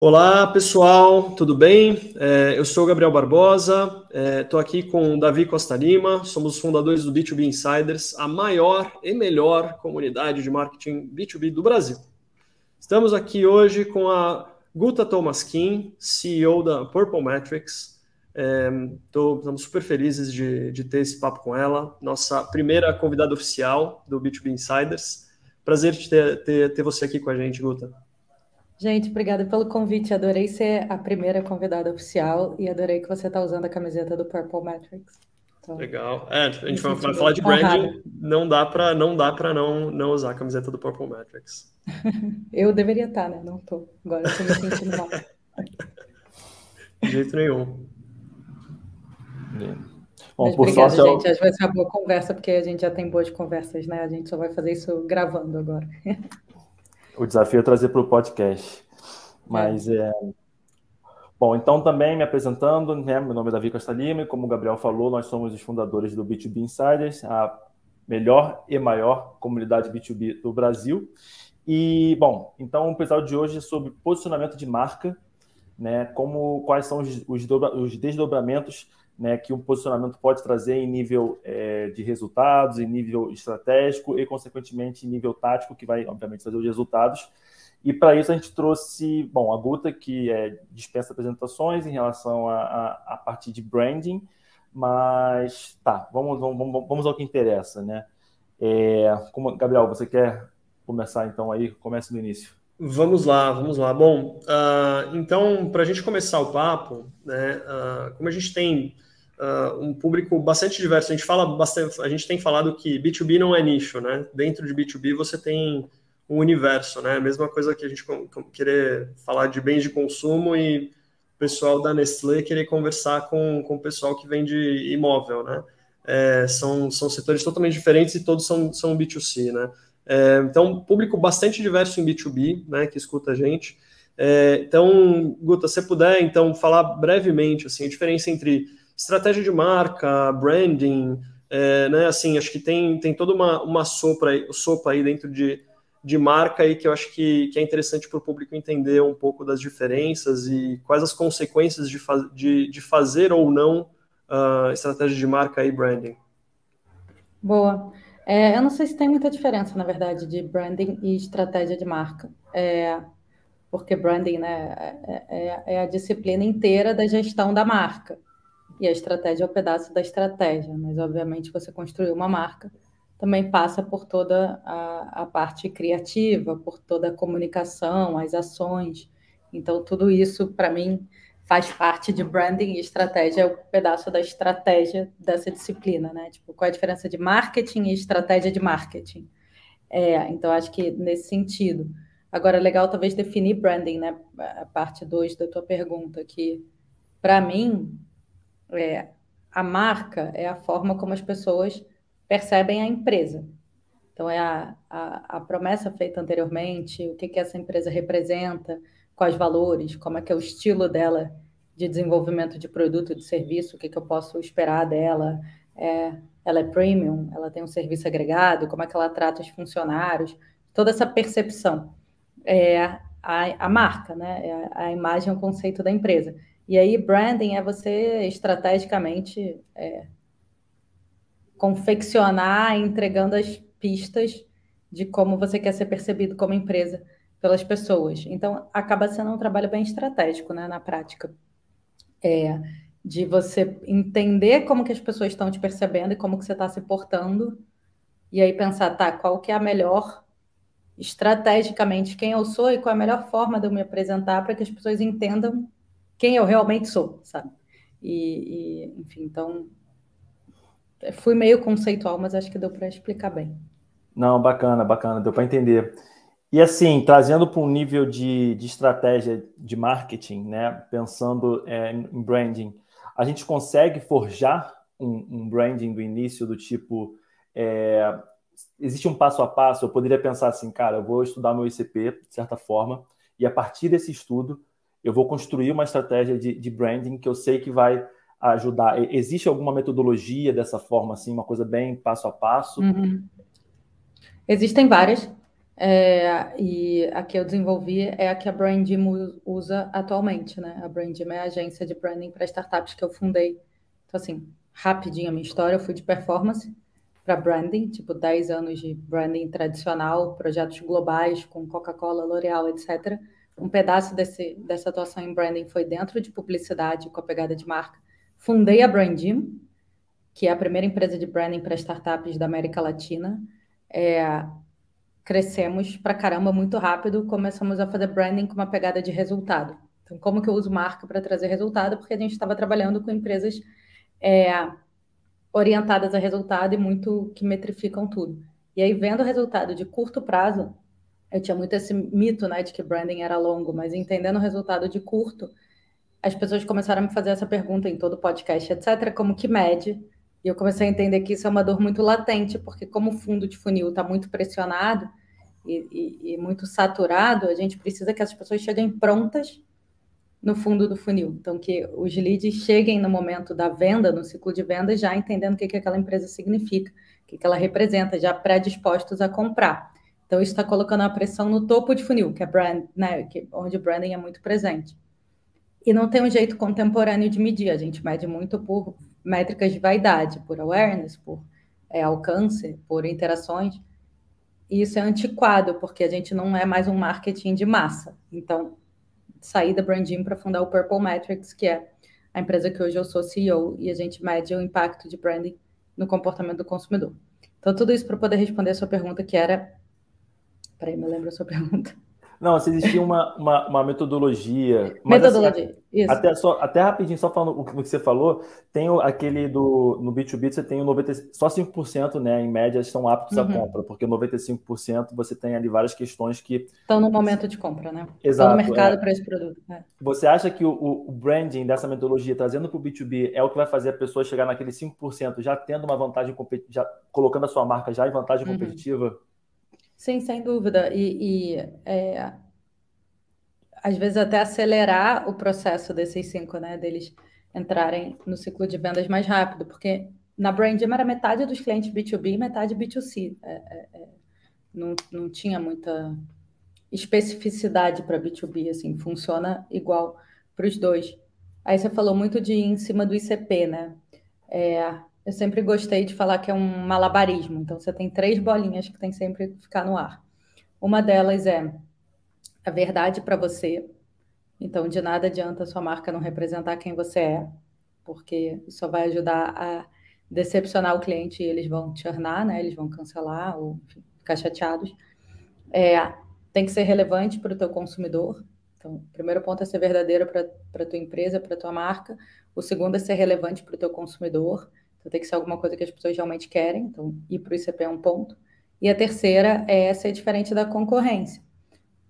Olá, pessoal, tudo bem? Eu sou o Gabriel Barbosa, estou aqui com o Davi Costa Lima, somos os fundadores do B2B Insiders, a maior e melhor comunidade de marketing B2B do Brasil. Estamos aqui hoje com a Guta Tomaskin, CEO da Purple Metrics. Estamos super felizes de ter esse papo com ela, nossa primeira convidada oficial do B2B Insiders. Prazer de ter você aqui com a gente, Guta. Gente, obrigada pelo convite. Adorei ser a primeira convidada oficial e adorei que você está usando a camiseta do Purple Metrics. Então, legal. A gente vai falar de honrada. branding, não dá para não usar a camiseta do Purple Metrics. Eu deveria estar, né? Não estou. Agora eu estou me sentindo mal. De jeito nenhum. Bom, mas obrigada, gente. Acho que vai ser uma boa conversa, porque a gente já tem boas conversas, né? A gente só vai fazer isso gravando agora. O desafio é trazer para o podcast. Mas Bom, então também me apresentando, né? Meu nome é Davi Costa Lima e como o Gabriel falou, nós somos os fundadores do B2B Insiders, a melhor e maior comunidade B2B do Brasil. E, bom, então o episódio de hoje é sobre posicionamento de marca, né? Quais são os desdobramentos, né, que um posicionamento pode trazer em nível de resultados, em nível estratégico e, consequentemente, em nível tático, que vai, obviamente, trazer os resultados. E, para isso, a gente trouxe, bom, a Guta, que dispensa apresentações em relação à parte de branding, mas, tá, vamos ao que interessa, né? Gabriel, você quer começar, então, aí? Comece no início. Vamos lá. Bom, então, para a gente começar o papo, né, como a gente tem um público bastante diverso, a gente tem falado que B2B não é nicho, né? Dentro de B2B você tem um universo, né? A mesma coisa que a gente querer falar de bens de consumo e o pessoal da Nestlé querer conversar com o pessoal que vende imóvel, né? São setores totalmente diferentes e todos são B2C, né? Então, público bastante diverso em B2B, né, que escuta a gente. Então, Guta, se você puder, então, falar brevemente, assim, a diferença entre estratégia de marca, branding, né, assim, acho que tem toda uma sopa aí dentro de marca aí que eu acho que é interessante para o público entender um pouco das diferenças e quais as consequências de fazer ou não estratégia de marca e branding. Boa. Eu não sei se tem muita diferença, na verdade, de branding e estratégia de marca. Porque branding, né, é a disciplina inteira da gestão da marca. E a estratégia é o pedaço da estratégia. Mas, obviamente, você construir uma marca também passa por toda a parte criativa, por toda a comunicação, as ações. Então, tudo isso, para mim, faz parte de branding e estratégia, é o pedaço da estratégia dessa disciplina, né? Tipo, qual é a diferença de marketing e estratégia de marketing? Então, acho que nesse sentido. Agora, é legal talvez definir branding, né? A parte 2 da tua pergunta, que, para mim, a marca é a forma como as pessoas percebem a empresa. Então, é a promessa feita anteriormente, o que essa empresa representa, quais valores, como é que é o estilo dela de desenvolvimento de produto, de serviço, o que eu posso esperar dela. Ela é premium, ela tem um serviço agregado, como é que ela trata os funcionários, toda essa percepção. A marca, né? A imagem, o conceito da empresa. E aí, branding é você estrategicamente confeccionar, entregando as pistas de como você quer ser percebido como empresa pelas pessoas. Então, acaba sendo um trabalho bem estratégico, né, na prática. De você entender como que as pessoas estão te percebendo e como que você está se portando, e aí pensar, tá, qual que é a melhor, estrategicamente, quem eu sou e qual é a melhor forma de eu me apresentar para que as pessoas entendam quem eu realmente sou, sabe? Enfim, então, fui meio conceitual, mas acho que deu para explicar bem. Não, bacana, deu para entender. E assim, trazendo para um nível de estratégia de marketing, né? Pensando em branding, a gente consegue forjar um branding do início do tipo, existe um passo a passo, eu poderia pensar assim, cara, eu vou estudar meu ICP, de certa forma, e a partir desse estudo, eu vou construir uma estratégia de branding que eu sei que vai ajudar. Existe alguma metodologia dessa forma, assim, uma coisa bem passo a passo? Uhum. Existem várias. E a que eu desenvolvi é a que a Brandim usa atualmente, né? A Brandim é a agência de branding para startups que eu fundei. Então, assim, rapidinho a minha história, eu fui de performance para branding, tipo 10 anos de branding tradicional, projetos globais com Coca-Cola, L'Oréal, etc. Um pedaço dessa atuação em branding foi dentro de publicidade com a pegada de marca. Fundei a Brandim, que é a primeira empresa de branding para startups da América Latina. Crescemos pra caramba muito rápido, começamos a fazer branding com uma pegada de resultado. Então, como que eu uso marca para trazer resultado? Porque a gente estava trabalhando com empresas orientadas a resultado e muito que metrificam tudo. E aí, vendo o resultado de curto prazo, eu tinha muito esse mito, né, de que branding era longo, mas entendendo o resultado de curto, as pessoas começaram a me fazer essa pergunta em todo podcast, etc., como que mede? E eu comecei a entender que isso é uma dor muito latente, porque como o fundo de funil está muito pressionado e muito saturado, a gente precisa que as pessoas cheguem prontas no fundo do funil. Então, que os leads cheguem no momento da venda, no ciclo de venda, já entendendo o que aquela empresa significa, o que ela representa, já predispostos a comprar. Então, isso está colocando a pressão no topo de funil, que é brand, né, onde o branding é muito presente. E não tem um jeito contemporâneo de medir, a gente mede muito por métricas de vaidade, por awareness, por alcance, por interações. E isso é antiquado, porque a gente não é mais um marketing de massa. Então, saí da Brandim para fundar o Purple Metrics, que é a empresa que hoje eu sou CEO, e a gente mede o impacto de branding no comportamento do consumidor. Então, tudo isso para poder responder a sua pergunta, que era... Peraí, me lembro a sua pergunta. Não, se existia uma metodologia. Mas, metodologia, assim, isso. até rapidinho, só falando o que você falou, tem aquele no B2B, você tem só 5%, né, em média, estão aptos à compra, porque 95% você tem ali várias questões que... Estão no momento de compra, né? Exato, estão no mercado para esse produto. Você acha que o branding dessa metodologia, trazendo para o B2B, é o que vai fazer a pessoa chegar naquele 5%, já tendo uma vantagem, já colocando a sua marca já em vantagem competitiva? Sim, sem dúvida. Às vezes até acelerar o processo desses 5, né? Deles entrarem no ciclo de vendas mais rápido, porque na Brandim era metade dos clientes B2B e metade B2C. Não tinha muita especificidade para B2B, assim, funciona igual para os dois. Aí você falou muito de ir em cima do ICP, né? Eu sempre gostei de falar que é um malabarismo. Então, você tem 3 bolinhas que tem sempre que ficar no ar. Uma delas é a verdade para você. Então, de nada adianta a sua marca não representar quem você é, porque isso só vai ajudar a decepcionar o cliente e eles vão churnar, né? Eles vão cancelar ou enfim, ficar chateados. Tem que ser relevante para o teu consumidor. Então, o primeiro ponto é ser verdadeiro para a tua empresa, para a tua marca. O segundo é ser relevante para o teu consumidor. Então, tem que ser alguma coisa que as pessoas realmente querem. Então, ir para o ICP é um ponto. E a terceira é ser diferente da concorrência.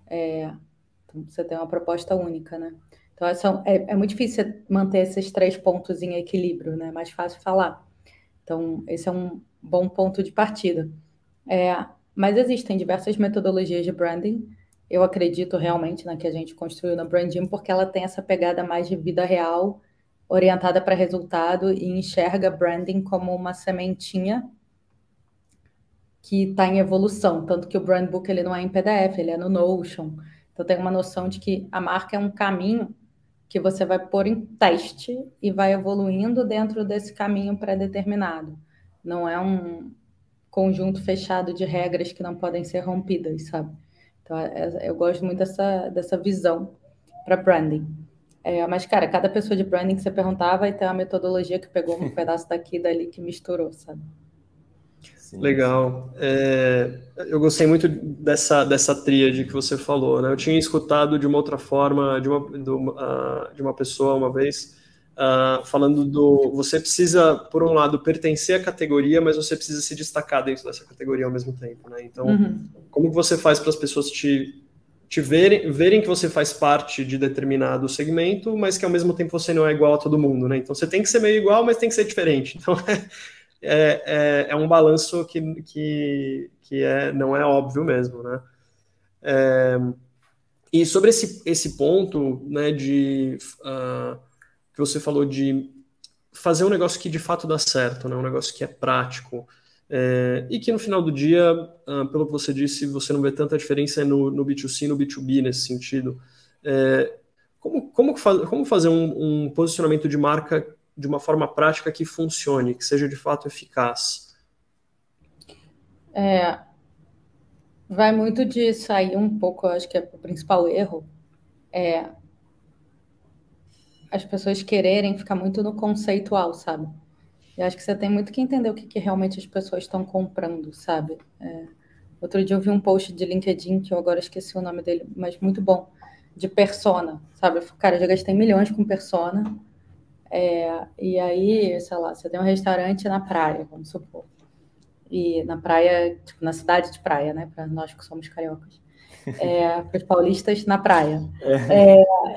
Então, você tem uma proposta única, né? Então, é muito difícil manter esses 3 pontos em equilíbrio, né? É mais fácil falar. Então, esse é um bom ponto de partida. Mas existem diversas metodologias de branding. Eu acredito realmente na que a gente construiu na Brandim, porque ela tem essa pegada mais de vida real, orientada para resultado e enxerga branding como uma sementinha que está em evolução. Tanto que o Brand Book ele não é em PDF, ele é no Notion. Então tem uma noção de que a marca é um caminho que você vai pôr em teste e vai evoluindo dentro desse caminho pré-determinado. Não é um conjunto fechado de regras que não podem ser rompidas, sabe? Então, eu gosto muito dessa visão para branding. Mas, cara, cada pessoa de branding que você perguntar vai ter uma metodologia que pegou um pedaço daqui e dali que misturou, sabe? Sim, legal. Eu gostei muito dessa tríade que você falou, né? Eu tinha escutado de uma outra forma, de uma pessoa uma vez, falando você precisa, por um lado, pertencer à categoria, mas você precisa se destacar dentro dessa categoria ao mesmo tempo, né? Então, como você faz para as pessoas te verem que você faz parte de determinado segmento, mas que ao mesmo tempo você não é igual a todo mundo, né? Então, você tem que ser meio igual, mas tem que ser diferente. Então, é um balanço que não é óbvio mesmo, né? E sobre esse ponto, né, que você falou de fazer um negócio que de fato dá certo, né, um negócio que é prático, E que no final do dia, pelo que você disse, você não vê tanta diferença no B2C e no B2B nesse sentido. Como fazer um posicionamento de marca de uma forma prática que funcione, que seja de fato eficaz? Vai muito de sair um pouco, eu acho que o principal erro é as pessoas quererem ficar muito no conceitual, sabe? Eu acho que você tem muito que entender o que realmente as pessoas estão comprando, sabe? Outro dia eu vi um post de LinkedIn, que eu agora esqueci o nome dele, mas muito bom, de persona, sabe? Cara, eu já gastei milhões com persona, e aí, sei lá, você tem um restaurante na praia, vamos supor. E na praia, tipo, na cidade de praia, né? Para nós que somos cariocas. Para os paulistas, na praia.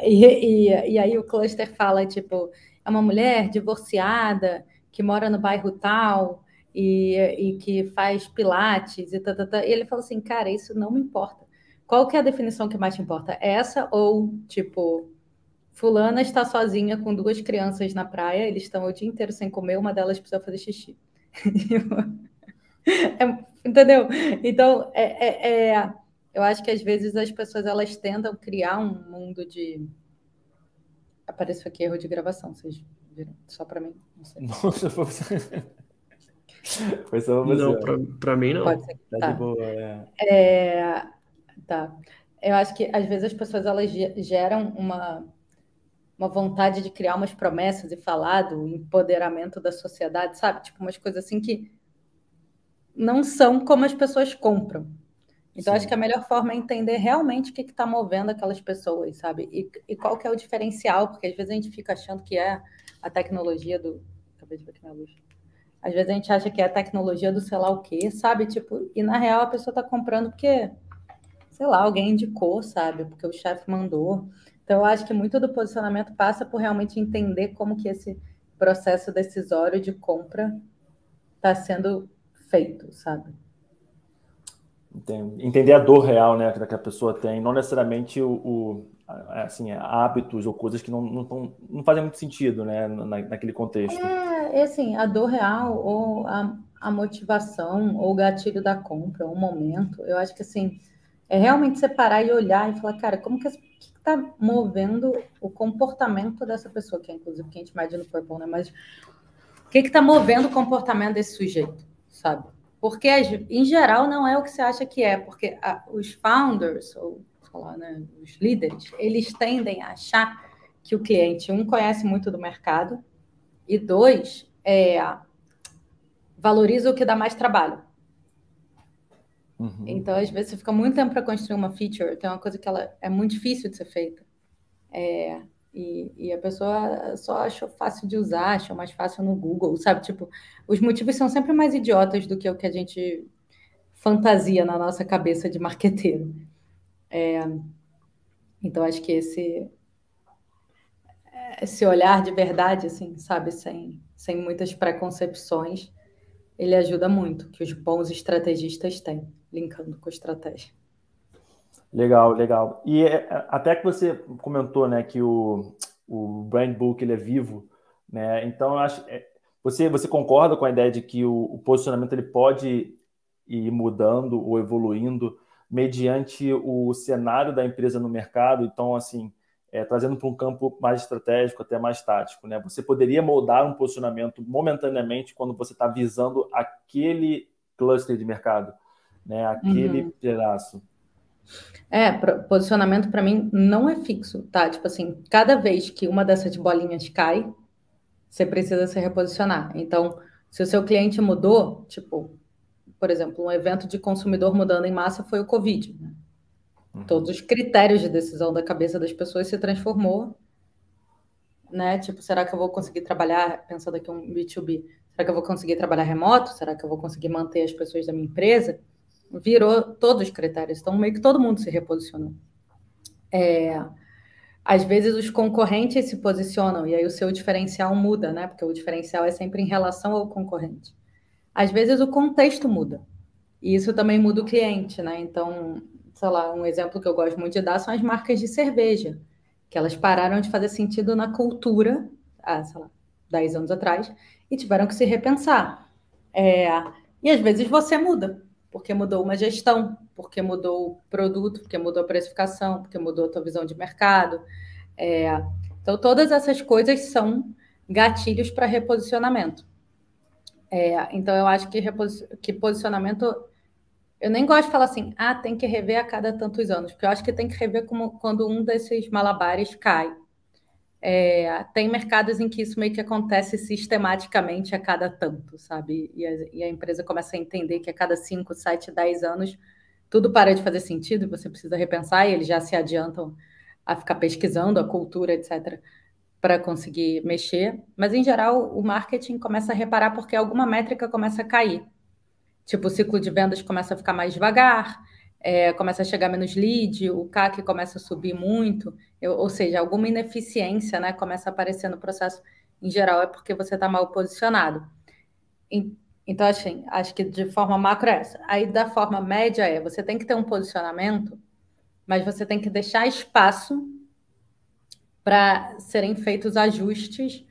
E aí o cluster fala, tipo, é uma mulher divorciada que mora no bairro tal e que faz pilates e tá. E ele fala assim, cara, isso não me importa. Qual que é a definição que mais te importa? Essa ou, tipo, fulana está sozinha com 2 crianças na praia, eles estão o dia inteiro sem comer, uma delas precisa fazer xixi. Entendeu? Então, eu acho que às vezes as pessoas elas tentam criar um mundo de... Apareceu aqui erro de gravação, vocês viram? Só para mim? Não sei. Nossa, foi só você. Não, para mim não. Pode ser que Tá tá. de boa, Tá. Eu acho que às vezes as pessoas elas geram uma vontade de criar umas promessas e falar do empoderamento da sociedade, sabe? Tipo, umas coisas assim que não são como as pessoas compram. Então, acho que a melhor forma é entender realmente o que está movendo aquelas pessoas, sabe? E qual que é o diferencial, porque às vezes a gente fica achando que é a tecnologia do... Acabei de ver aqui na luz. Às vezes a gente acha que é a tecnologia do sei lá o quê, sabe? Tipo, e na real a pessoa está comprando porque, sei lá, alguém indicou, sabe? Porque o chefe mandou. Então, eu acho que muito do posicionamento passa por realmente entender como que esse processo decisório de compra está sendo feito, sabe? entender a dor real, né, que a pessoa tem, não necessariamente assim, hábitos ou coisas que não fazem muito sentido, né, naquele contexto. Assim, a dor real ou a motivação ou o gatilho da compra, o momento, eu acho que assim, é realmente separar e olhar e falar, cara, como que está movendo o comportamento dessa pessoa, que é inclusive que a gente mede no Purple, né? Mas o que está movendo o comportamento desse sujeito, sabe? Porque, em geral, não é o que você acha que é, porque os founders, ou falar, né, os líderes, eles tendem a achar que o cliente, um, conhece muito do mercado, e 2, valoriza o que dá mais trabalho. Uhum. Então, às vezes, você fica muito tempo para construir uma feature, tem uma coisa que ela é muito difícil de ser feita. E a pessoa só achou fácil de usar, achou mais fácil no Google, sabe? Tipo, os motivos são sempre mais idiotas do que o que a gente fantasia na nossa cabeça de marqueteiro. Então, acho que esse olhar de verdade, assim, sabe? Sem muitas preconcepções, ele ajuda muito, que os bons estrategistas têm, linkando com a estratégia. Legal, legal. E até que você comentou, né, que o brand book ele é vivo, né? Então, eu acho, você concorda com a ideia de que o posicionamento ele pode ir mudando ou evoluindo mediante o cenário da empresa no mercado? Então, assim, trazendo para um campo mais estratégico, até mais tático, né? Você poderia moldar um posicionamento momentaneamente quando você está visando aquele cluster de mercado, né? Aquele pedaço. Posicionamento para mim não é fixo, tá? Tipo assim, cada vez que uma dessas bolinhas cai, você precisa se reposicionar. Então, se o seu cliente mudou, tipo, por exemplo, um evento de consumidor mudando em massa foi o Covid, né? Todos os critérios de decisão da cabeça das pessoas se transformou, né? Tipo, será que eu vou conseguir trabalhar, pensando aqui um B2B, será que eu vou conseguir trabalhar remoto? Será que eu vou conseguir manter as pessoas da minha empresa? Virou todos os critérios, então meio que todo mundo se reposicionou. Às vezes os concorrentes se posicionam e aí o seu diferencial muda, né? Porque o diferencial é sempre em relação ao concorrente. Às vezes o contexto muda e isso também muda o cliente, né? Então, sei lá, um exemplo que eu gosto muito de dar são as marcas de cerveja, que elas pararam de fazer sentido na cultura, sei lá, 10 anos atrás, e tiveram que se repensar. E às vezes você muda, porque mudou uma gestão, porque mudou o produto, porque mudou a precificação, porque mudou a tua visão de mercado. Então, todas essas coisas são gatilhos para reposicionamento. Então, eu acho que posicionamento... Eu nem gosto de falar assim, tem que rever a cada tantos anos, porque eu acho que tem que rever quando um desses malabares cai. Tem mercados em que isso meio que acontece sistematicamente a cada tanto, sabe? E a empresa começa a entender que a cada 5, 7, 10 anos tudo para de fazer sentido, você precisa repensar, e eles já se adiantam a ficar pesquisando a cultura, etc., para conseguir mexer. Mas, em geral, o marketing começa a reparar porque alguma métrica começa a cair. Tipo, o ciclo de vendas começa a ficar mais devagar, começa a chegar menos lead, o CAC começa a subir muito, ou seja, alguma ineficiência, né, começa a aparecer no processo. Em geral, é porque você está mal posicionado. Então, assim, acho que de forma macro é essa. Aí, da forma média você tem que ter um posicionamento, mas você tem que deixar espaço para serem feitos ajustes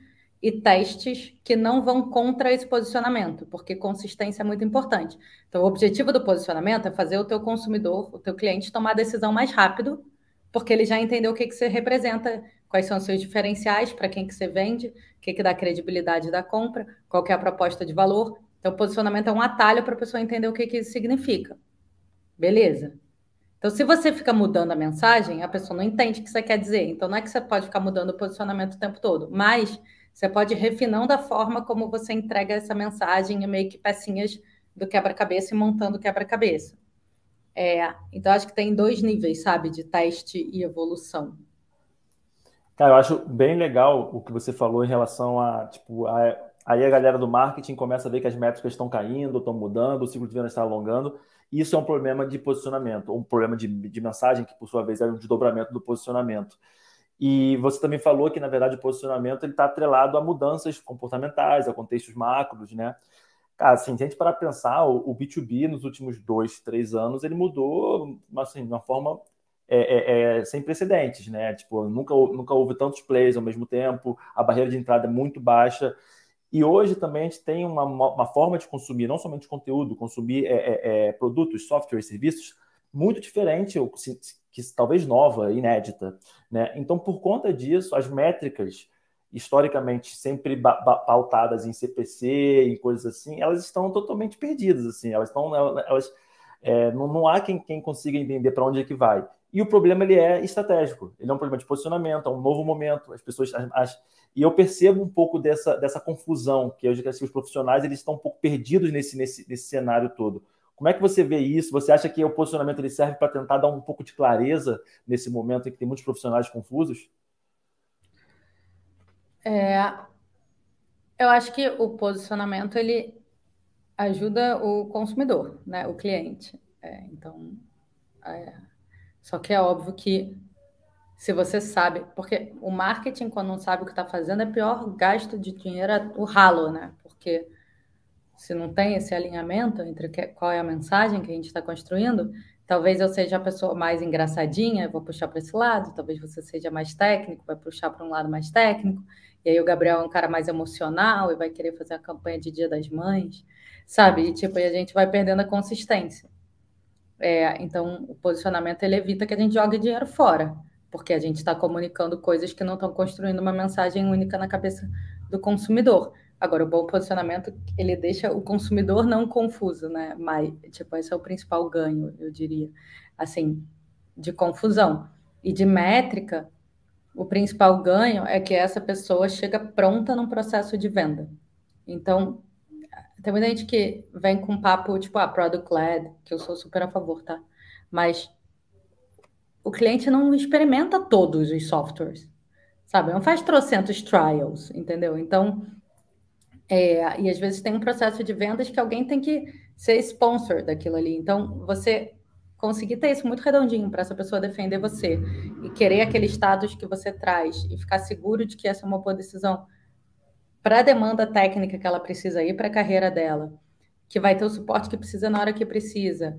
e testes que não vão contra esse posicionamento, porque consistência é muito importante. Então, o objetivo do posicionamento é fazer o teu consumidor, o teu cliente, tomar a decisão mais rápido, porque ele já entendeu o que você representa, quais são os seus diferenciais, para quem que você vende, o que dá credibilidade da compra, qual que é a proposta de valor. Então, o posicionamento é um atalho para a pessoa entender o que isso significa. Beleza? Então, se você fica mudando a mensagem, a pessoa não entende o que você quer dizer. Então, não é que você pode ficar mudando o posicionamento o tempo todo, mas você pode ir refinando a forma como você entrega essa mensagem, meio que pecinhas do quebra-cabeça e montando o quebra-cabeça. Então, acho que tem 2 níveis, sabe, de teste e evolução. Cara, eu acho bem legal o que você falou em relação a, tipo, aí a galera do marketing começa a ver que as métricas estão caindo, estão mudando, o ciclo de vendas está alongando. Isso é um problema de posicionamento, um problema de mensagem, que por sua vez é um desdobramento do posicionamento. E você também falou que, na verdade, o posicionamento está atrelado a mudanças comportamentais, a contextos macros, né? Cara, assim, se a gente parar para pensar, o B2B nos últimos 2, 3 anos, ele mudou assim, de uma forma sem precedentes, né? Tipo, nunca houve tantos players ao mesmo tempo, a barreira de entrada é muito baixa. E hoje também a gente tem uma forma de consumir, não somente conteúdo, consumir produtos, software, serviços, muito diferente, que talvez nova, inédita, né? Então, por conta disso, as métricas, historicamente sempre pautadas em CPC, em coisas assim, elas estão totalmente perdidas, assim, não há quem consiga entender para onde é que vai. E o problema ele é estratégico, ele é um problema de posicionamento, é um novo momento, as pessoas... E eu percebo um pouco dessa confusão, que hoje os profissionais eles estão um pouco perdidos nesse cenário todo. Como é que você vê isso? Você acha que o posicionamento ele serve para tentar dar um pouco de clareza nesse momento em que tem muitos profissionais confusos? Eu acho que o posicionamento ele ajuda o consumidor, né, o cliente. Só que é óbvio que se você sabe, porque o marketing, quando não sabe o que está fazendo, é pior gasto de dinheiro, o ralo, né? Porque se não tem esse alinhamento entre qual é a mensagem que a gente está construindo, talvez eu seja a pessoa mais engraçadinha, eu vou puxar para esse lado, talvez você seja mais técnico, vai puxar para um lado mais técnico, e aí o Gabriel é um cara mais emocional e vai querer fazer a campanha de Dia das Mães, sabe? E tipo, a gente vai perdendo a consistência. Então, o posicionamento ele evita que a gente jogue dinheiro fora, porque a gente está comunicando coisas que não estão construindo uma mensagem única na cabeça do consumidor. Agora, o bom posicionamento, ele deixa o consumidor não confuso, né? Mas, tipo, esse é o principal ganho, eu diria, assim, de confusão. E de métrica, o principal ganho é que essa pessoa chega pronta num processo de venda. Então, tem muita gente que vem com um papo, tipo, product-led, que eu sou super a favor, tá? Mas o cliente não experimenta todos os softwares, sabe? Não faz trocentos trials, entendeu? Então, e às vezes tem um processo de vendas que alguém tem que ser sponsor daquilo ali. Então, você conseguir ter isso muito redondinho para essa pessoa defender você e querer aquele status que você traz e ficar seguro de que essa é uma boa decisão para a demanda técnica que ela precisa ir para a carreira dela, que vai ter o suporte que precisa na hora que precisa,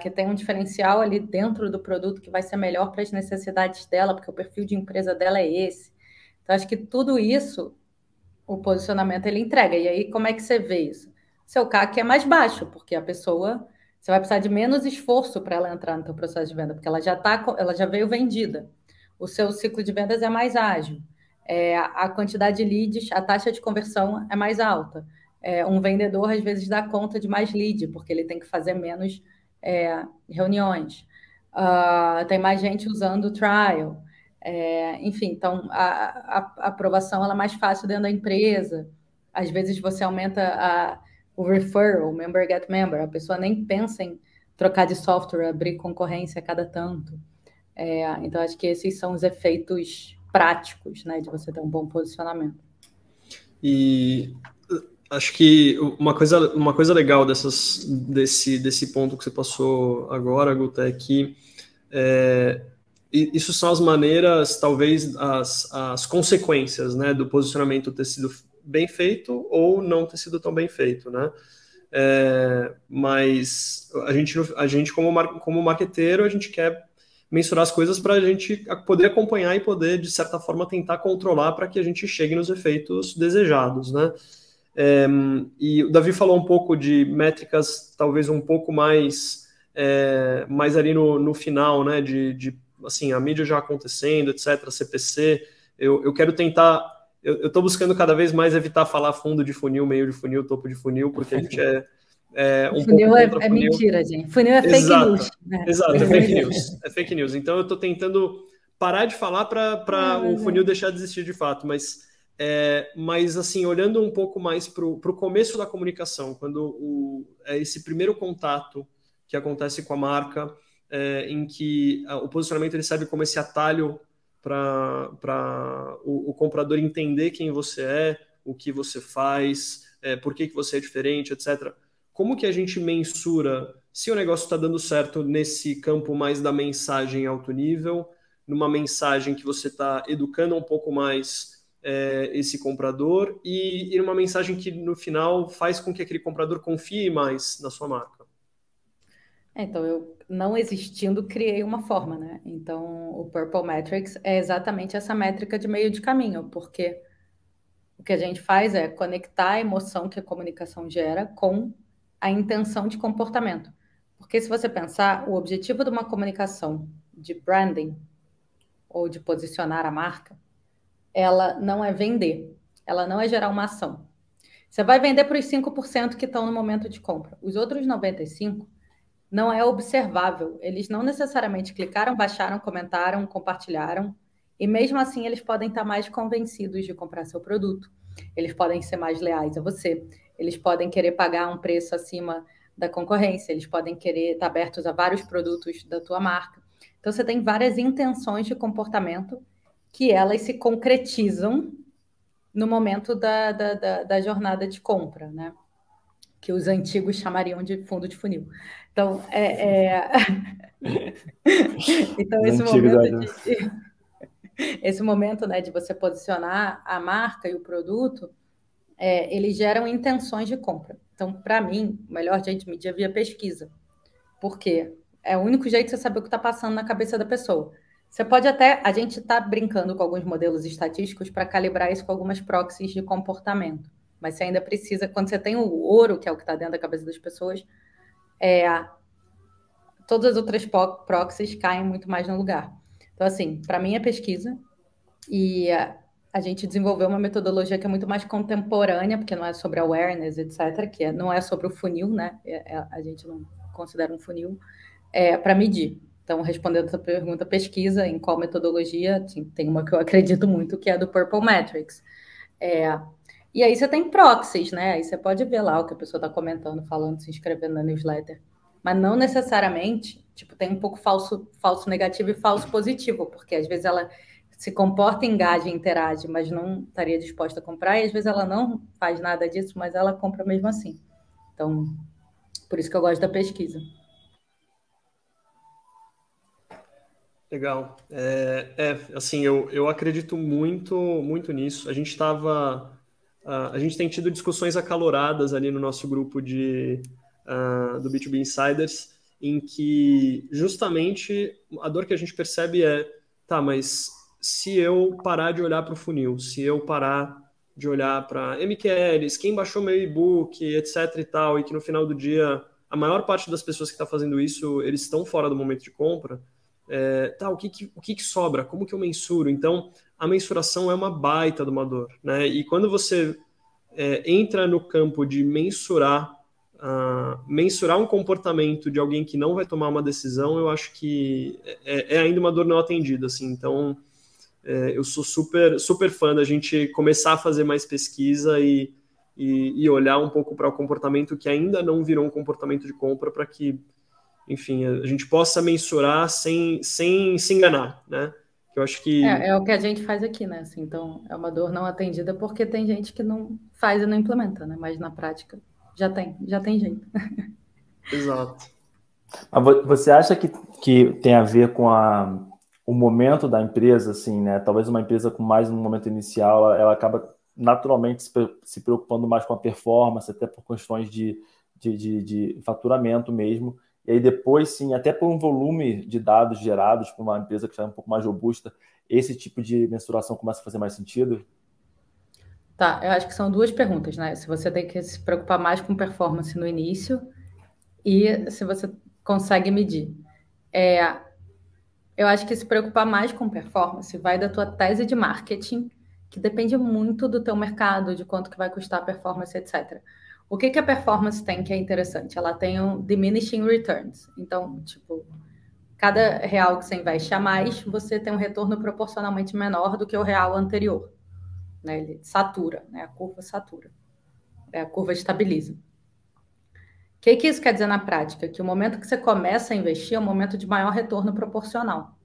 que tem um diferencial ali dentro do produto que vai ser melhor para as necessidades dela, porque o perfil de empresa dela é esse. Então, acho que tudo isso, o posicionamento, ele entrega. E aí, como é que você vê isso? seu CAC é mais baixo, porque a pessoa, você vai precisar de menos esforço para ela entrar no teu processo de venda, porque ela já veio vendida. O seu ciclo de vendas é mais ágil. A quantidade de leads, a taxa de conversão é mais alta. Um vendedor, às vezes, dá conta de mais lead, porque ele tem que fazer menos reuniões. Tem mais gente usando o trial. Enfim, então, a aprovação ela é mais fácil dentro da empresa. Às vezes, você aumenta o referral, member get member. A pessoa nem pensa em trocar de software, abrir concorrência a cada tanto. Então, acho que esses são os efeitos práticos, né, de você ter um bom posicionamento. E acho que uma coisa legal desse ponto que você passou agora, Guta, é que isso são as maneiras, talvez, as consequências, né, do posicionamento ter sido bem feito ou não ter sido tão bem feito, né? Mas a gente como marqueteiro, a gente quer mensurar as coisas para a gente poder acompanhar e poder, de certa forma, tentar controlar para que a gente chegue nos efeitos desejados, né? E o Davi falou um pouco de métricas, talvez um pouco mais ali no final, né? Assim, a mídia já acontecendo, etc., CPC. Eu quero tentar... Eu estou buscando cada vez mais evitar falar fundo de funil, meio de funil, topo de funil, porque a gente funil é mentira, gente. Funil é fake news. Né? Exato, é fake news. É fake news. Então, eu estou tentando parar de falar para o funil deixar de existir de fato, mas assim, olhando um pouco mais para o começo da comunicação, quando esse primeiro contato que acontece com a marca, em que o posicionamento ele serve como esse atalho para o comprador entender quem você é, o que você faz, por que você é diferente, etc. Como que a gente mensura se o negócio está dando certo nesse campo mais da mensagem alto nível, numa mensagem que você está educando um pouco mais esse comprador e numa mensagem que no final faz com que aquele comprador confie mais na sua marca? Então, eu não existindo, criei uma forma, né? Então, o Purple Metrics é exatamente essa métrica de meio de caminho, porque o que a gente faz é conectar a emoção que a comunicação gera com a intenção de comportamento. Porque se você pensar, o objetivo de uma comunicação de branding ou de posicionar a marca, ela não é vender, ela não é gerar uma ação. Você vai vender para os 5% que estão no momento de compra. Os outros 95% não é observável. Eles não necessariamente clicaram, baixaram, comentaram, compartilharam, e mesmo assim eles podem estar mais convencidos de comprar seu produto. Eles podem ser mais leais a você. Eles podem querer pagar um preço acima da concorrência. Eles podem querer estar abertos a vários produtos da tua marca. Então, você tem várias intenções de comportamento que elas se concretizam no momento da jornada de compra, né? Que os antigos chamariam de fundo de funil. Então, então esse momento, né, de você posicionar a marca e o produto, eles geram intenções de compra. Então, para mim, o melhor jeito de medir é via pesquisa. Por quê? É o único jeito de você saber o que está passando na cabeça da pessoa. Você pode até... A gente está brincando com alguns modelos estatísticos para calibrar isso com algumas proxies de comportamento. Mas você ainda precisa... Quando você tem o ouro, que é o que está dentro da cabeça das pessoas, todas as outras proxies caem muito mais no lugar. Então, assim, para mim é pesquisa. E a gente desenvolveu uma metodologia que é muito mais contemporânea, porque não é sobre awareness, etc., que não é sobre o funil, né? A gente não considera um funil, para medir. Então, respondendo essa pergunta, pesquisa em qual metodologia, assim, tem uma que eu acredito muito, que é a do Purple Metrics. E aí você tem proxies, né? Aí você pode ver lá o que a pessoa está comentando, falando, se inscrevendo na newsletter. Mas não necessariamente, tipo, tem um pouco falso negativo e falso positivo, porque às vezes ela se comporta, engaja, interage, mas não estaria disposta a comprar, e às vezes ela não faz nada disso, mas ela compra mesmo assim. Então, por isso que eu gosto da pesquisa. Legal. Assim, eu acredito muito nisso. A gente tem tido discussões acaloradas ali no nosso grupo do B2B Insiders, em que justamente a dor que a gente percebe tá, mas se eu parar de olhar para o funil, se eu parar de olhar para MQLs, quem baixou meu e-book, etc e tal, e que no final do dia a maior parte das pessoas que está fazendo isso, eles estão fora do momento de compra, o que sobra? Como que eu mensuro? Então, a mensuração é uma baita de uma dor, né? E quando você entra no campo de mensurar um comportamento de alguém que não vai tomar uma decisão, eu acho que é ainda uma dor não atendida, assim. Então, eu sou super, super fã da gente começar a fazer mais pesquisa e olhar um pouco para o comportamento que ainda não virou um comportamento de compra, para que, enfim, a gente possa mensurar sem se enganar, né? Eu acho que... É o que a gente faz aqui, né? Assim, então, é uma dor não atendida porque tem gente que não faz e não implementa, né? Mas na prática já tem jeito. Exato. Você acha que tem a ver com o momento da empresa, assim, né? Talvez uma empresa com mais um momento inicial, ela acaba naturalmente se preocupando mais com a performance, até por questões de faturamento mesmo. E aí depois, sim, até por um volume de dados gerados por uma empresa que já é um pouco mais robusta, esse tipo de mensuração começa a fazer mais sentido? Tá, eu acho que são duas perguntas, né? Se você tem que se preocupar mais com performance no início e se você consegue medir. Eu acho que se preocupar mais com performance vai da tua tese de marketing, que depende muito do teu mercado, de quanto que vai custar a performance, etc. O que a performance tem que é interessante? Ela tem um diminishing returns. Então, tipo, cada real que você investe a mais, você tem um retorno proporcionalmente menor do que o real anterior. Né? Ele satura, né? A curva satura. A curva estabiliza. O que isso quer dizer na prática? Que o momento que você começa a investir é o momento de maior retorno proporcional.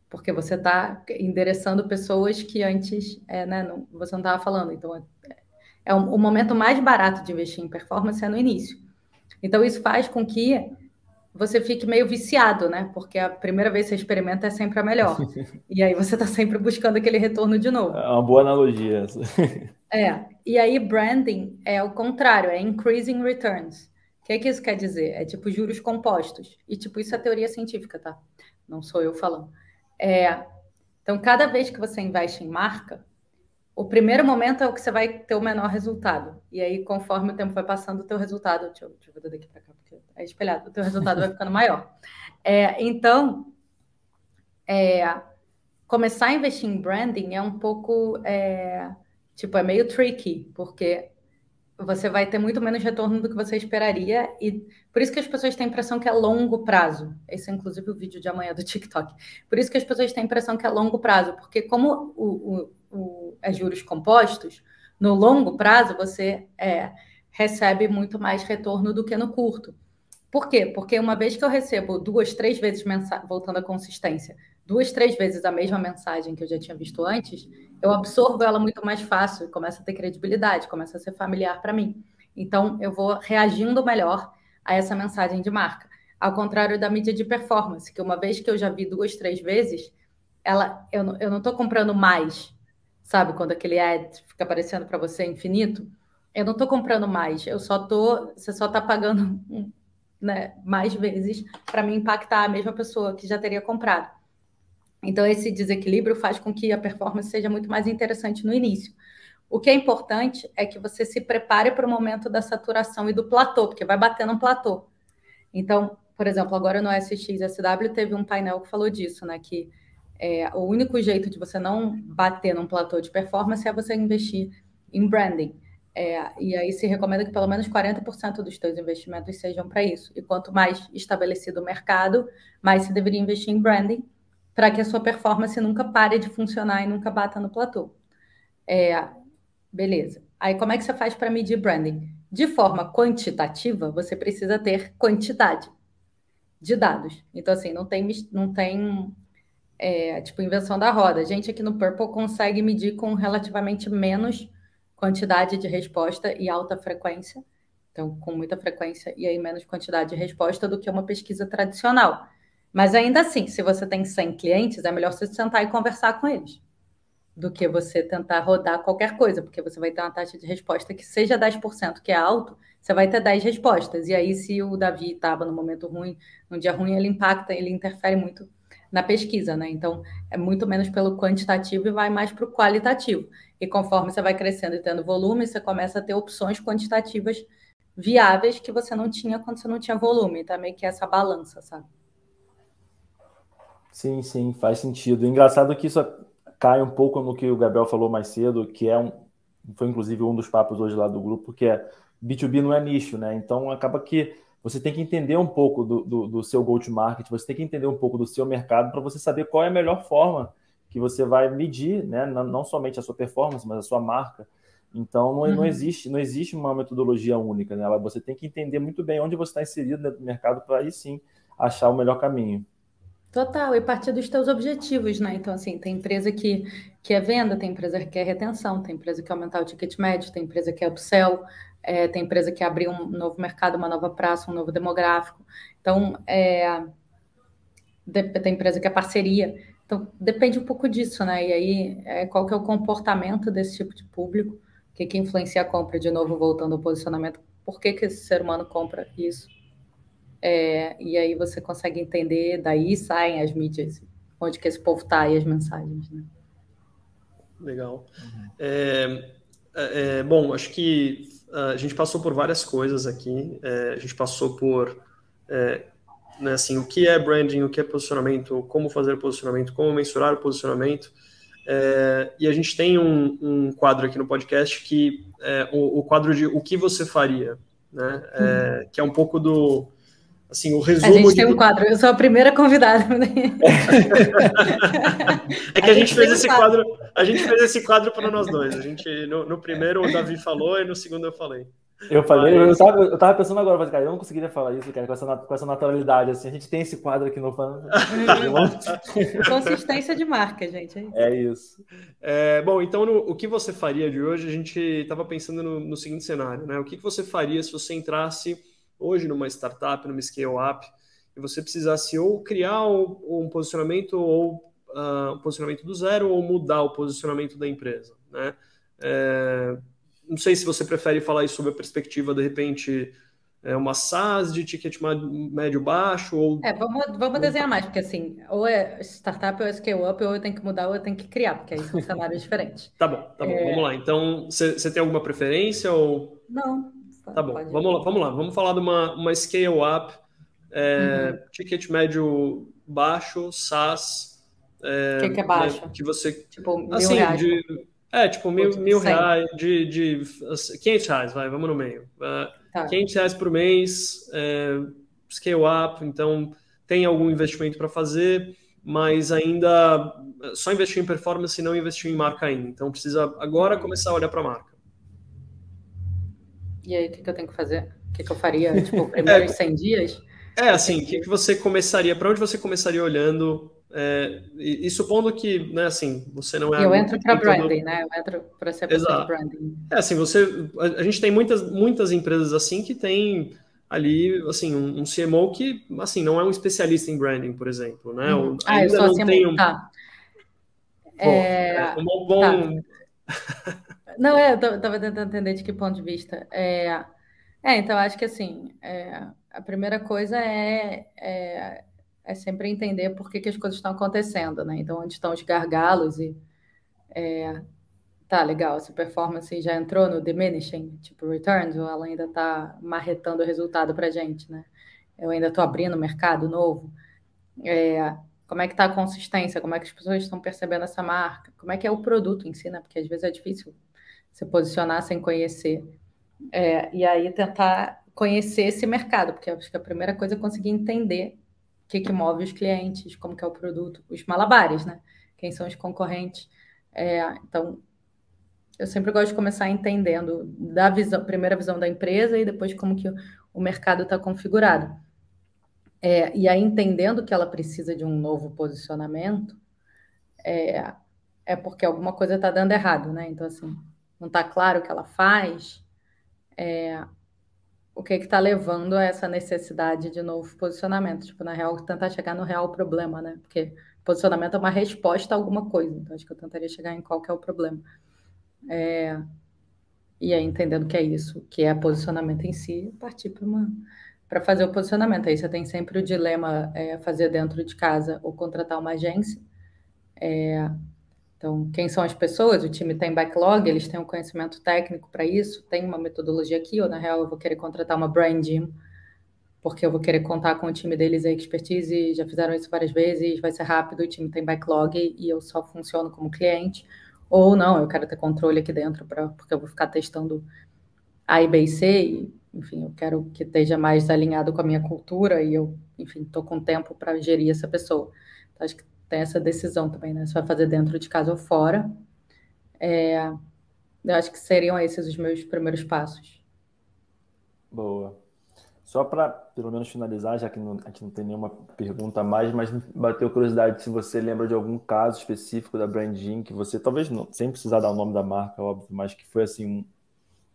Porque você está endereçando pessoas que antes você não estava falando. Então, o momento mais barato de investir em performance é no início. Então, isso faz com que você fique meio viciado, né? Porque a primeira vez que você experimenta é sempre a melhor. E aí você está sempre buscando aquele retorno de novo. É uma boa analogia essa. E aí branding é o contrário, é increasing returns. O que isso quer dizer? É tipo juros compostos. E tipo, isso é teoria científica, tá? Não sou eu falando. Então, cada vez que você investe em marca, o primeiro momento é o que você vai ter o menor resultado. E aí, conforme o tempo vai passando, o teu resultado... Deixa eu ver daqui para cá, porque é espelhado. O teu resultado vai ficando maior. Então, começar a investir em branding é um pouco... é meio tricky, porque você vai ter muito menos retorno do que você esperaria, e por isso que as pessoas têm a impressão que é longo prazo. Esse é, inclusive, o vídeo de amanhã do TikTok. Por isso que as pessoas têm a impressão que é longo prazo, porque como é juros compostos, no longo prazo você recebe muito mais retorno do que no curto. Por quê? Porque uma vez que eu recebo 2, 3 vezes voltando à consistência, 2, 3 vezes a mesma mensagem que eu já tinha visto antes, eu absorvo ela muito mais fácil, começa a ter credibilidade, começa a ser familiar para mim. Então, eu vou reagindo melhor a essa mensagem de marca. Ao contrário da mídia de performance, que uma vez que eu já vi 2, 3 vezes, eu não estou comprando mais, sabe? Quando aquele ad fica aparecendo para você infinito, eu não estou comprando mais, você só está pagando mais vezes para me impactar a mesma pessoa que já teria comprado. Então, esse desequilíbrio faz com que a performance seja muito mais interessante no início. O que é importante é que você se prepare para o momento da saturação e do platô, porque vai bater num platô. Então, por exemplo, agora no SXSW teve um painel que falou disso, né? Que o único jeito de você não bater num platô de performance é você investir em branding. E aí se recomenda que pelo menos 40% dos seus investimentos sejam para isso. E quanto mais estabelecido o mercado, mais se deveria investir em branding, para que a sua performance nunca pare de funcionar e nunca bata no platô. Beleza. Aí como é que você faz para medir branding? De forma quantitativa, você precisa ter quantidade de dados. Então, assim, não tem invenção da roda. A gente aqui no Purple consegue medir com relativamente menos quantidade de resposta e alta frequência. Então, com muita frequência e aí menos quantidade de resposta do que uma pesquisa tradicional. Mas ainda assim, se você tem 100 clientes, é melhor você sentar e conversar com eles do que você tentar rodar qualquer coisa, porque você vai ter uma taxa de resposta que seja 10%, que é alto, você vai ter 10 respostas. E aí, se o Davi estava no momento ruim, num dia ruim, ele impacta, ele interfere muito na pesquisa, né? Então, é muito menos pelo quantitativo e vai mais para o qualitativo. E conforme você vai crescendo e tendo volume, você começa a ter opções quantitativas viáveis que você não tinha quando você não tinha volume. Tá meio que essa balança, sabe? Sim, sim, faz sentido. Engraçado que isso cai um pouco no que o Gabriel falou mais cedo, que foi inclusive um dos papos hoje lá do grupo, que é B2B não é nicho, né? Então acaba que você tem que entender um pouco do seu go-to-market, você tem que entender um pouco do seu mercado para você saber qual é a melhor forma que você vai medir, né? Não somente a sua performance, mas a sua marca. Então não existe uma metodologia única, né? Você tem que entender muito bem onde você está inserido dentro do mercado para aí sim achar o melhor caminho. Total, e partir dos teus objetivos, né? Então, assim, tem empresa que é venda, tem empresa que é retenção, tem empresa que é aumentar o ticket médio, tem empresa que é upsell, tem empresa que é abrir um novo mercado, uma nova praça, um novo demográfico. Então, tem empresa que é parceria. Então, depende um pouco disso, né? E aí, qual que é o comportamento desse tipo de público? O que influencia a compra? De novo, voltando ao posicionamento. Por que esse ser humano compra isso? E aí você consegue entender, daí saem as mídias, onde que esse povo está e as mensagens, né? Legal. Bom, acho que a gente passou por várias coisas aqui. A gente passou por né, assim, o que é branding, o que é posicionamento, como fazer posicionamento, como mensurar o posicionamento. E a gente tem um quadro aqui no podcast que é o quadro de o que você faria, né? Que é um pouco do assim, o resumo. A gente tem um quadro, eu sou a primeira convidada. É que a gente fez esse quadro para nós dois. A gente, no primeiro o Davi falou e no segundo eu falei. Eu falei, eu tava pensando agora, mas, cara, eu não conseguiria falar isso, cara, com essa naturalidade, assim, a gente tem esse quadro aqui no Fã. Consistência de marca, gente. É isso. Bom, então, o que você faria de hoje, a gente estava pensando no seguinte cenário, né? O que você faria se você entrasse hoje numa startup, numa scale-up, e você precisasse ou criar um posicionamento ou um posicionamento do zero ou mudar o posicionamento da empresa, né? Não sei se você prefere falar isso sob a perspectiva, de repente, uma SaaS de ticket médio baixo ou... Vamos desenhar mais, porque assim, ou é startup, ou é scale-up, ou eu tenho que mudar, ou eu tenho que criar, porque aí são cenários diferentes. Tá bom, vamos lá. Então, você tem alguma preferência ou... Não. Tá bom, vamos lá. Vamos falar de uma scale-up, ticket médio baixo, SaaS... O que é baixo? Né, que você... Tipo, assim, R$1.000. Tipo, mil reais, de 500 reais, vamos no meio. Tá. 500 reais por mês, scale up, então tem algum investimento para fazer, mas ainda só investiu em performance e não investiu em marca ainda. Então precisa agora começar a olhar para a marca. E aí, o que eu tenho que fazer? O que eu faria, tipo, primeiros 100 dias? Assim, o que você começaria, para onde você começaria olhando? E supondo que, né, assim, você não é... Eu entro para branding, né? Eu entro para ser pessoa de branding. Assim, a gente tem muitas empresas assim que tem ali, assim, um CMO que, assim, não é um especialista em branding, por exemplo, né? Eu sou assim, tá. Bom... Não, eu estava tentando entender de que ponto de vista. Então, acho que, assim, a primeira coisa é sempre entender por que as coisas estão acontecendo, né? Então, onde estão os gargalos e... Tá, legal, essa performance já entrou no diminishing, tipo, returns, ou ela ainda está marretando o resultado para a gente, né? Eu ainda estou abrindo mercado novo. Como é que está a consistência? Como é que as pessoas estão percebendo essa marca? Como é que é o produto em si, né? Porque às vezes é difícil se posicionar sem conhecer. E aí tentar conhecer esse mercado, porque eu acho que a primeira coisa é conseguir entender o que move os clientes, como que é o produto, os malabares, né? Quem são os concorrentes. Então, eu sempre gosto de começar entendendo da primeira visão da empresa e depois como que o mercado está configurado. E aí, entendendo que ela precisa de um novo posicionamento, porque alguma coisa está dando errado, né? Então, assim, não está claro o que ela faz, o que está levando a essa necessidade de novo posicionamento. Tipo, na real, tentar chegar no real problema, né? Porque posicionamento é uma resposta a alguma coisa. Então, acho que eu tentaria chegar em qual que é o problema. E aí, entendendo que é isso, que é posicionamento em si, partir para para fazer o posicionamento. Aí você tem sempre o dilema fazer dentro de casa ou contratar uma agência. Então, quem são as pessoas? O time tem backlog, eles têm um conhecimento técnico para isso, tem uma metodologia aqui, ou na real eu vou querer contratar uma brand team, porque eu vou querer contar com o time deles a expertise, já fizeram isso várias vezes, vai ser rápido, o time tem backlog e eu só funciono como cliente. Ou não, eu quero ter controle aqui dentro, porque eu vou ficar testando A, B e C, e, enfim, eu quero que esteja mais alinhado com a minha cultura e eu, enfim, estou com tempo para gerir essa pessoa. Então, acho que tem essa decisão também, né? Se vai fazer dentro de casa ou fora. Eu acho que seriam esses os meus primeiros passos. Boa. Só para, pelo menos, finalizar, já que a gente não tem nenhuma pergunta a mais, mas me bateu curiosidade se você lembra de algum caso específico da Branding que você, talvez não, sem precisar dar o nome da marca, óbvio, mas que foi assim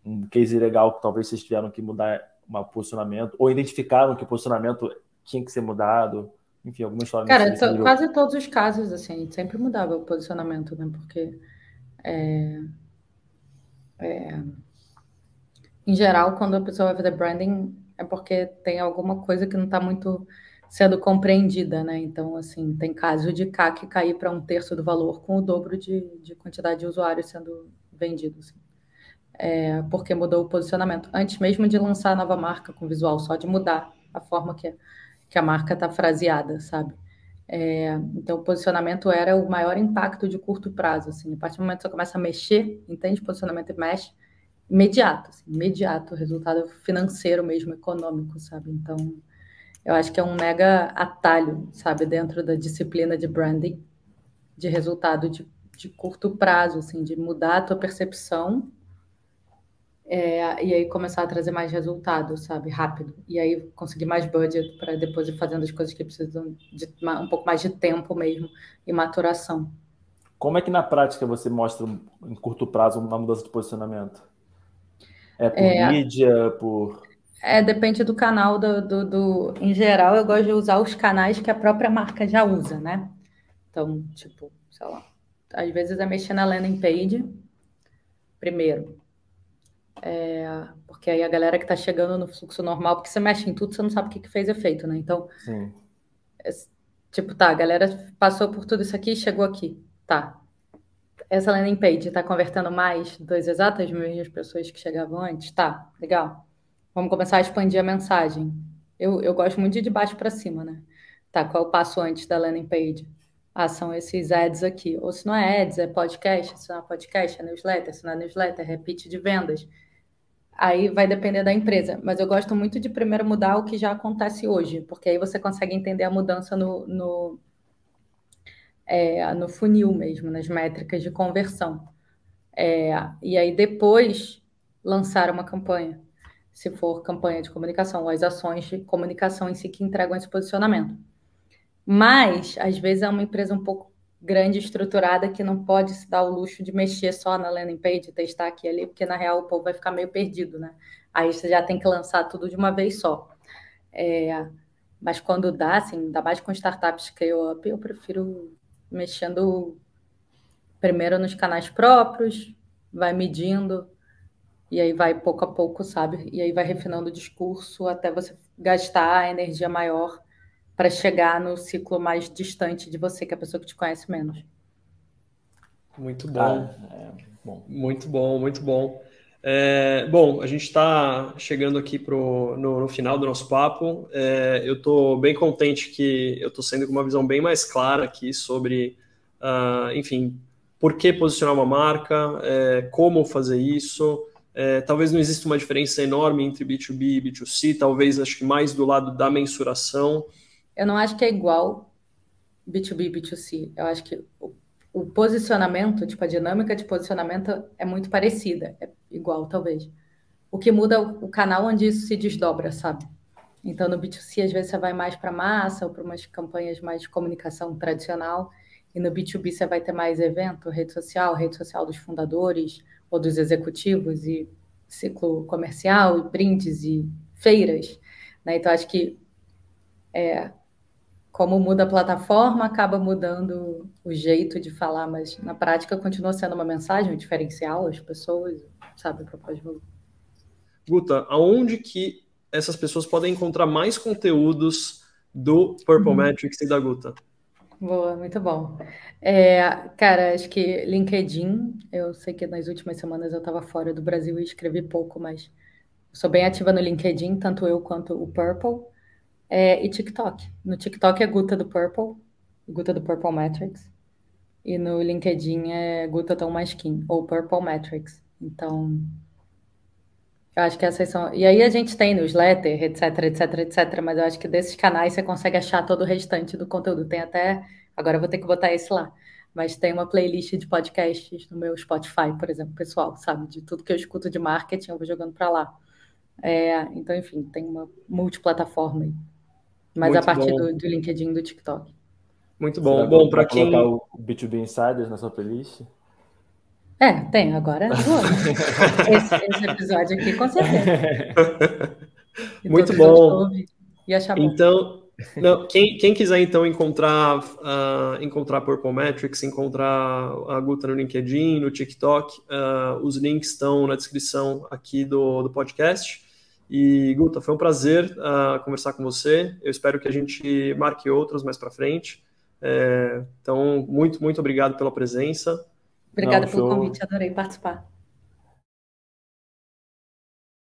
um case legal que talvez vocês tiveram que mudar um posicionamento, ou identificaram que o posicionamento tinha que ser mudado, enfim, alguma história Cara, nesse nível. quase todos os casos, assim, a gente sempre mudava o posicionamento, né? Porque, em geral, quando a pessoa vai fazer branding, é porque tem alguma coisa que não está muito sendo compreendida, né? Então, assim, tem caso de CAC cair para 1/3 do valor com o dobro de quantidade de usuários sendo vendidos. Assim. Porque mudou o posicionamento. Antes mesmo de lançar a nova marca com visual, só de mudar a forma que a marca está fraseada, sabe? Então, o posicionamento era o maior impacto de curto prazo. Assim. A partir do momento que você começa a mexer, entende posicionamento e mexe, imediato, assim, imediato, resultado financeiro mesmo, econômico, sabe? Então, eu acho que é um mega atalho, sabe, dentro da disciplina de branding, de resultado de curto prazo, assim, de mudar a tua percepção e aí começar a trazer mais resultado, sabe, rápido. E aí conseguir mais budget para depois ir fazendo as coisas que precisam de um pouco mais de tempo mesmo e maturação. Como é que na prática você mostra em curto prazo uma mudança de posicionamento? É por mídia, por... Depende do canal Em geral, eu gosto de usar os canais que a própria marca já usa, né? Então, tipo, sei lá, às vezes é mexer na landing page primeiro. Porque aí a galera que tá chegando no fluxo normal, porque você mexe em tudo, você não sabe o que fez efeito, né? Então, Sim. tipo, tá, a galera passou por tudo isso aqui e chegou aqui. Tá. Essa landing page tá convertendo mais das exatas mesmas pessoas que chegavam antes? Tá, legal. Vamos começar a expandir a mensagem. Eu gosto muito de baixo para cima, né? Tá, qual é o passo antes da landing page? São esses ads aqui. Ou se não é ads, é podcast. Se não é podcast, é newsletter. Se não é newsletter, é pitch de vendas. Aí vai depender da empresa. Mas eu gosto muito de primeiro mudar o que já acontece hoje, porque aí você consegue entender a mudança no funil mesmo, nas métricas de conversão. E aí depois lançar uma campanha, se for campanha de comunicação, ou as ações de comunicação em si que entregam esse posicionamento. Mas, às vezes, é uma empresa um pouco grande, estruturada, que não pode se dar o luxo de mexer só na landing page, testar aqui e ali, porque, na real, o povo vai ficar meio perdido, né? Aí você já tem que lançar tudo de uma vez só. Mas quando dá, assim, ainda mais com startups scale-up, eu prefiro mexendo primeiro nos canais próprios, vai medindo, e aí vai pouco a pouco, sabe? E aí vai refinando o discurso até você gastar a energia maior para chegar no ciclo mais distante de você, que é a pessoa que te conhece menos. Muito bom. Bom. Muito bom, muito bom. Bom, a gente está chegando aqui no final do nosso papo. Eu estou bem contente que eu estou saindo com uma visão bem mais clara aqui sobre, enfim, por que posicionar uma marca, como fazer isso. Talvez não exista uma diferença enorme entre B2B e B2C, talvez acho que mais do lado da mensuração. Eu não acho que é igual B2B e B2C. Eu acho que o posicionamento, tipo, a dinâmica de posicionamento é muito parecida, é igual, talvez. O que muda é o canal onde isso se desdobra, sabe? Então, no B2C, às vezes você vai mais para massa ou para umas campanhas mais de comunicação tradicional, e no B2B você vai ter mais evento, rede social dos fundadores ou dos executivos, e ciclo comercial, e brindes, e feiras, né? Então, acho que como muda a plataforma, acaba mudando o jeito de falar, mas na prática continua sendo uma mensagem, um diferencial às pessoas, sabe, propósito de valor. Guta, aonde que essas pessoas podem encontrar mais conteúdos do Purple Metrics e da Guta? Boa, muito bom. Cara, acho que LinkedIn, eu sei que nas últimas semanas eu estava fora do Brasil e escrevi pouco, mas eu sou bem ativa no LinkedIn, tanto eu quanto o Purple. E TikTok. No TikTok é Guta do Purple Metrics. E no LinkedIn é Guta Tom Maskin, ou Purple Metrics. Então, eu acho que essas são. E aí a gente tem newsletter, etc, etc, etc. Mas eu acho que desses canais você consegue achar todo o restante do conteúdo. Tem até. Agora eu vou ter que botar esse lá. Mas tem uma playlist de podcasts no meu Spotify, por exemplo, pessoal, sabe? De tudo que eu escuto de marketing, eu vou jogando para lá. Então, enfim, tem uma multiplataforma aí. Mas a Muito partir bom. do LinkedIn e do TikTok. Muito Você bom. Bom, para vai colocar quem... o B2B Insiders na sua playlist? Tem, agora vamos. Esse episódio aqui, com certeza. E Muito todos os outros que eu bom. ouvi. E achar bom. Então, não, quem quiser então encontrar Purple Metrics, encontrar a Guta no LinkedIn, no TikTok, os links estão na descrição aqui do podcast. E Guta, foi um prazer conversar com você. Eu espero que a gente marque outras mais para frente. Então, muito obrigado pela presença. Obrigada Não, pelo show. convite, adorei participar.